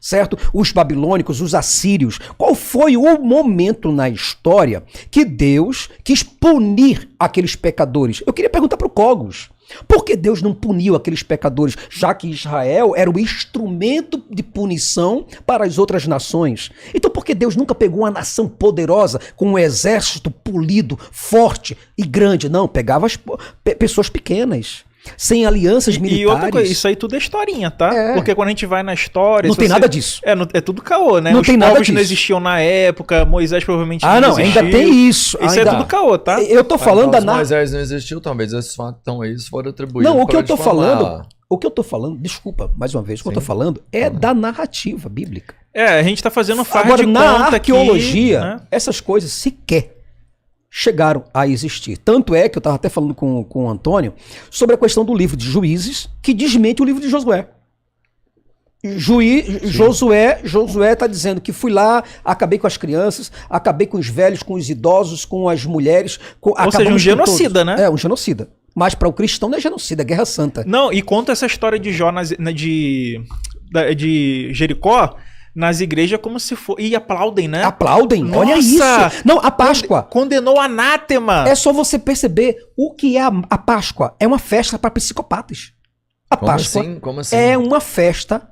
certo? Os babilônicos, os assírios. Qual foi o momento na história que Deus quis punir aqueles pecadores? Eu queria perguntar para o Cogos. Por que Deus não puniu aqueles pecadores, já que Israel era o instrumento de punição para as outras nações? Então por que Deus nunca pegou uma nação poderosa, com um exército polido, forte e grande? Não, pegava as pessoas pequenas, sem alianças militares. E outra coisa, isso aí tudo é historinha, tá? Porque quando a gente vai na história... Não tem nada disso. É tudo caô, né? Os povos não existiam na época, Moisés provavelmente não existiu. Ainda tem isso. Isso é tudo caô, tá? Eu tô falando da... Moisés não existiu, talvez esses fatos estão aí, foram atribuídos. Não, o que eu tô falando, desculpa, mais uma vez, o que eu tô falando é da narrativa bíblica. A gente tá fazendo farra Agora, de na conta arqueologia, aqui, né? essas coisas sequer chegaram a existir. Tanto é que eu estava até falando com o Antônio sobre a questão do livro de Juízes, que desmente o livro de Josué. Josué está dizendo que fui lá, acabei com as crianças, acabei com os velhos, com os idosos, com as mulheres. Ou seja, um genocida, né? É, um genocida. Mas para o cristão não é genocida, é guerra santa. Não, e conta essa história de Jó de Jericó nas igrejas como se for... E aplaudem, né? Aplaudem, Nossa! Olha isso. Não, a Páscoa. Condenou anátema. É só você perceber o que é a Páscoa. É uma festa para psicopatas. A Páscoa Como assim? é uma festa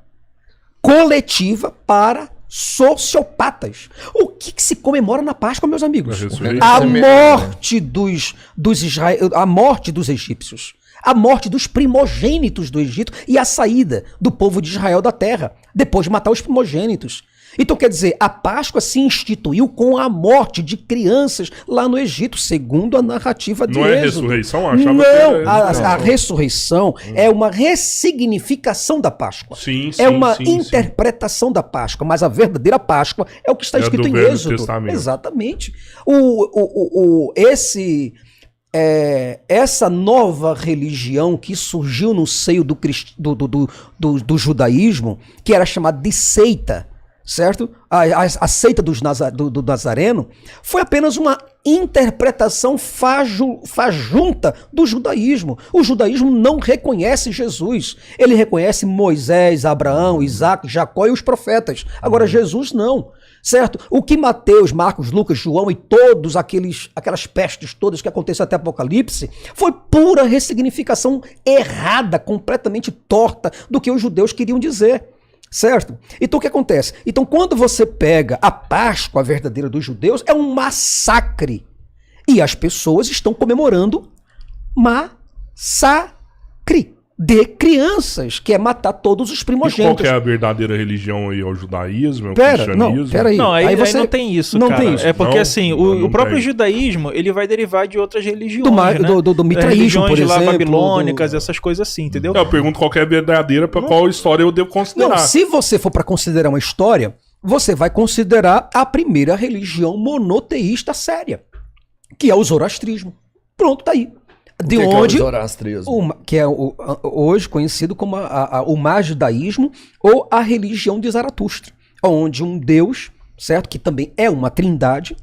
coletiva para sociopatas. O que se comemora na Páscoa, meus amigos? A morte a morte dos egípcios. A morte dos primogênitos do Egito e a saída do povo de Israel da terra, depois de matar os primogênitos. Então, quer dizer, a Páscoa se instituiu com a morte de crianças lá no Egito, segundo a narrativa de Êxodo. Não é ressurreição? Eu achava não, que a ressurreição é uma ressignificação da Páscoa. Sim, é uma interpretação da Páscoa, mas a verdadeira Páscoa é o que está escrito em Êxodo. Testamento. Exatamente. Essa nova religião que surgiu no seio do judaísmo, que era chamada de seita, certo? A seita do Nazareno, foi apenas uma interpretação fajunta do judaísmo. O judaísmo não reconhece Jesus. Ele reconhece Moisés, Abraão, Isaac, Jacó e os profetas. Agora, Jesus não. Certo? O que Mateus, Marcos, Lucas, João e todos aquelas pestes todas que acontecem até Apocalipse foi pura ressignificação errada, completamente torta do que os judeus queriam dizer. Certo? Então o que acontece? Então quando você pega a Páscoa verdadeira dos judeus, é um massacre. E as pessoas estão comemorando massacre de crianças, que é matar todos os primogênitos. E qual que é a verdadeira religião aí? É o judaísmo? É o cristianismo? Não, aí você não tem isso, não cara. Tem isso. É porque não, assim, o próprio judaísmo, ele vai derivar de outras religiões, do mitraísmo, por exemplo. Babilônicas, essas coisas assim, entendeu? Eu pergunto qual que é a verdadeira, para qual história eu devo considerar. Não, se você for para considerar uma história, você vai considerar a primeira religião monoteísta séria, que é o zoroastrismo. Pronto, tá aí. De onde é o zoroastrismo? Que é hoje conhecido como o magdaísmo ou a religião de Zaratustra, onde um Deus, certo, que também é uma trindade,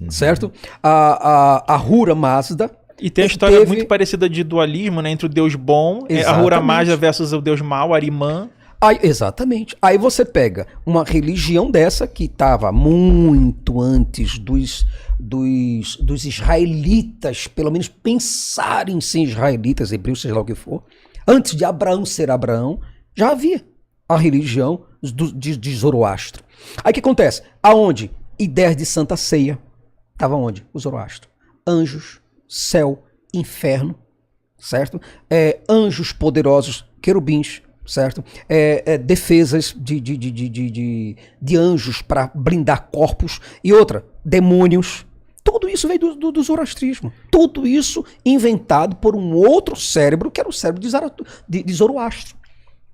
certo, a Ahura Mazda. E tem a história muito parecida de dualismo, né, entre o Deus bom, Ahura Mazda versus o Deus mau, Arimã. Exatamente. Aí você pega uma religião dessa que estava muito antes dos israelitas, pelo menos pensarem em ser israelitas, hebreus, seja lá o que for. Antes de Abraão ser Abraão, já havia a religião de Zoroastro. Aí o que acontece? Aonde? Ideias de Santa Ceia. Estava onde? O Zoroastro. Anjos, céu, inferno, certo? Anjos poderosos, querubins, certo? Defesas de anjos para blindar corpos. E outra, demônios. Tudo isso veio do zoroastrismo. Tudo isso inventado por um outro cérebro, que era o cérebro de Zoroastro.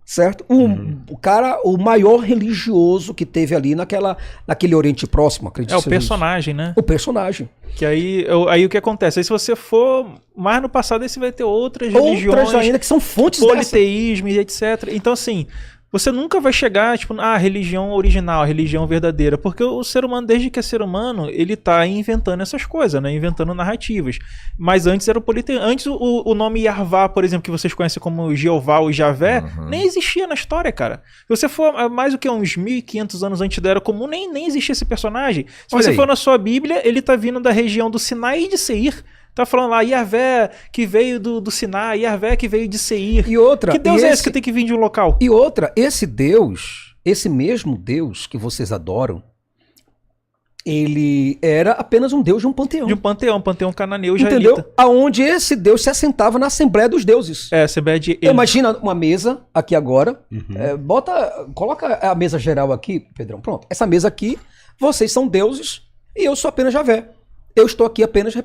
Certo? O maior religioso que teve ali naquele Oriente Próximo, acredito. O personagem, né? O personagem. Que aí o que acontece? Aí se você for mais no passado, aí você vai ter outras religiões. Outras ainda que são fontes politeísmo e etc. Então, assim, Você nunca vai chegar, tipo, a religião original, a religião verdadeira. Porque o ser humano, desde que é ser humano, ele tá inventando essas coisas, né? Inventando narrativas. Mas antes era o politeísmo. Antes o nome Yarvá, por exemplo, que vocês conhecem como Jeová ou Javé, nem existia na história, cara. Se você for mais do que uns 1.500 anos antes da Era Comum, nem existia esse personagem. Se você for na sua Bíblia, ele tá vindo da região do Sinai e de Seir. Tá falando lá, Yahvé que veio do Sinai, Yahvé que veio de Seir. E outra, que Deus é esse que tem que vir de um local? E outra, esse Deus, esse mesmo Deus que vocês adoram, ele era apenas um Deus de um panteão. De um panteão cananeu israelita. Entendeu? Aonde esse Deus se assentava na Assembleia dos Deuses. Assembleia de... Imagina uma mesa aqui agora, coloca a mesa geral aqui, Pedrão, pronto. Essa mesa aqui, vocês são deuses e eu sou apenas Javé. Eu estou aqui apenas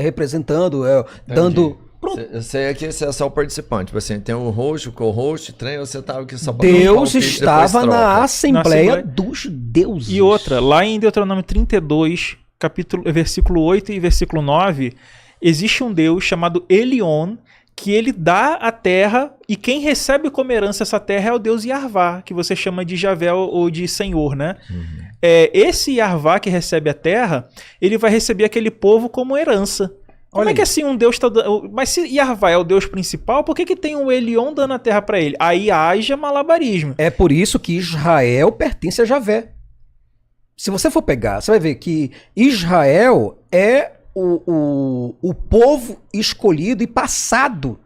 representando, dando... Pronto. Você aqui é só o participante. Tipo assim, tem o host, o co-host, trem, você tava aqui só para Deus estava na Assembleia dos Deuses. E outra, lá em Deuteronômio 32, versículo 8 e versículo 9, existe um Deus chamado Elion, que ele dá a terra, e quem recebe como herança essa terra é o Deus Yarvá, que você chama de Javé ou de Senhor, né? Esse Yarvá que recebe a terra, ele vai receber aquele povo como herança. Como é que assim um Deus está dando... Mas se Yarvá é o Deus principal, por que tem um Elion dando a terra para ele? Aí haja malabarismo. É por isso que Israel pertence a Javé. Se você for pegar, você vai ver que Israel é o povo escolhido e passado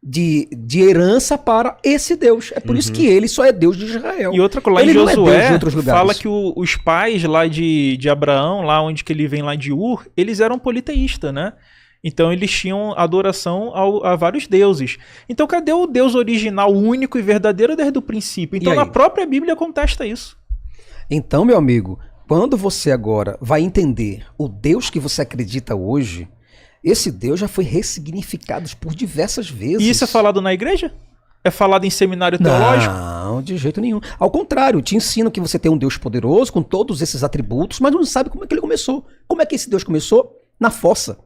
de herança para esse Deus. É por isso que ele só é Deus de Israel. E outra coisa, lá em Josué, fala que os pais lá de Abraão, lá onde que ele vem lá de Ur, eles eram politeístas, né? Então eles tinham adoração a vários deuses. Então cadê o Deus original, único e verdadeiro desde o princípio? Então na própria Bíblia contesta isso. Então, meu amigo, quando você agora vai entender o Deus que você acredita hoje, esse Deus já foi ressignificado por diversas vezes. E isso é falado na igreja? É falado em seminário teológico? Não, de jeito nenhum. Ao contrário, te ensino que você tem um Deus poderoso com todos esses atributos, mas não sabe como é que ele começou. Como é que esse Deus começou? Na fossa.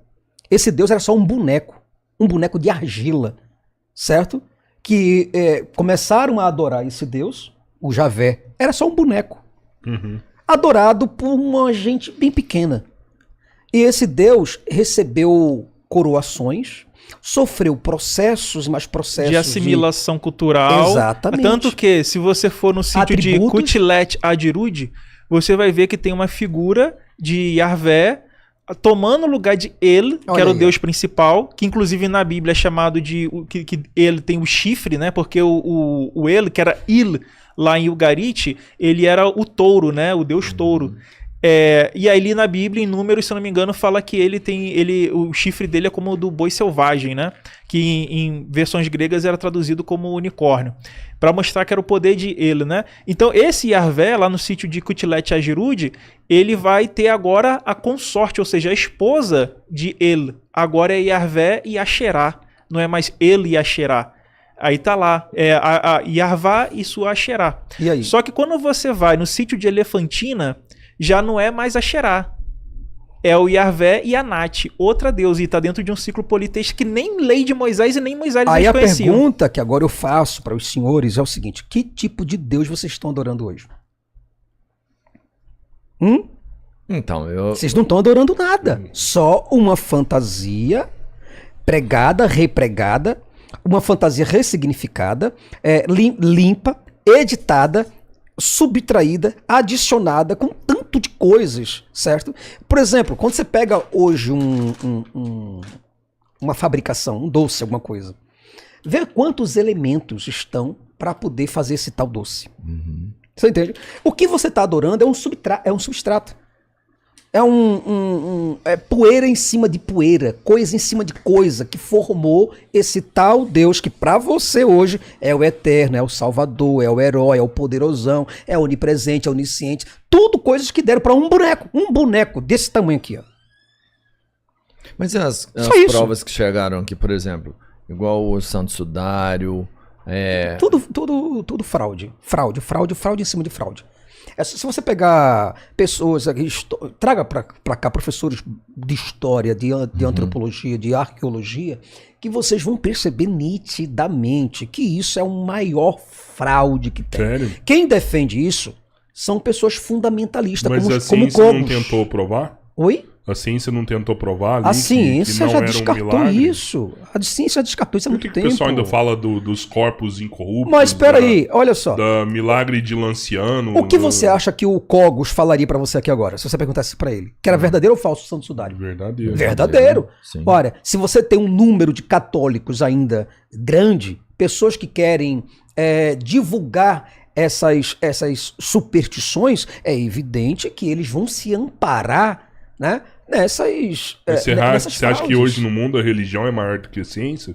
Esse Deus era só um boneco de argila, certo? Que começaram a adorar esse Deus, o Javé, era só um boneco. Adorado por uma gente bem pequena. E esse Deus recebeu coroações, sofreu processos, mas processos de assimilação cultural. Exatamente. Tanto que, se você for no sítio de Kutilet Adirud, você vai ver que tem uma figura de Yahvé tomando o lugar de El, que era o Deus principal, que inclusive na Bíblia é chamado de... que ele tem o chifre, né? Porque o El, que era Il, lá em Ugarit, ele era o touro, né? O Deus touro. E aí na Bíblia, em Números, se eu não me engano, fala que o chifre dele é como o do boi selvagem, né? Que em versões gregas era traduzido como unicórnio, para mostrar que era o poder de ele, né? Então esse Yahvé, lá no sítio de Kutilet Adirud, ele vai ter agora a consorte, ou seja, a esposa de ele. Agora é Yahvé e Asherá, não é mais ele e Asherá. Aí tá lá, a Yarvá e sua Asherá. E aí? Só que quando você vai no sítio de Elefantina, já não é mais Asherá. É o Yahvé e Anat, outra deusa, e está dentro de um ciclo politeísta que nem lei de Moisés e nem Moisés eles conheciam. Aí a pergunta que agora eu faço para os senhores é o seguinte: que tipo de Deus vocês estão adorando hoje? Então, Vocês não estão adorando nada. Só uma fantasia pregada, repregada, uma fantasia ressignificada, limpa, editada, subtraída, adicionada com tanto de coisas, certo? Por exemplo, quando você pega hoje uma fabricação, um doce, alguma coisa, vê quantos elementos estão para poder fazer esse tal doce. Você entende? O que você está adorando é um substrato. É poeira em cima de poeira, coisa em cima de coisa que formou esse tal Deus que para você hoje é o eterno, é o salvador, é o herói, é o poderosão, é o onipresente, é o onisciente. Tudo coisas que deram para um boneco desse tamanho aqui, ó. Mas as provas que chegaram aqui, por exemplo, igual o Santo Sudário, Tudo fraude. Fraude em cima de fraude. Se você pegar pessoas aqui, traga para cá professores de história, de antropologia, de arqueologia, que vocês vão perceber nitidamente que isso é o maior fraude que tem. Sério? Quem defende isso são pessoas fundamentalistas, Mas como a ciência Cogos. não tentou provar? Oi? A ciência não tentou provar ali A que ciência não já era descartou milagre? isso. A ciência descartou isso há Por muito que tempo. o pessoal ainda fala dos corpos incorruptos? Mas espera aí, olha só. Da milagre de Lanciano. O que você acha que o Cogos falaria pra você aqui agora, se você perguntasse pra ele? Que era verdadeiro ou falso o Santo Sudário? Verdadeiro. Verdadeiro. Sim. Olha, se você tem um número de católicos ainda grande, pessoas que querem divulgar essas superstições, é evidente que eles vão se amparar, né, nessas Você acha que fraudes. hoje no mundo a religião é maior do que a ciência?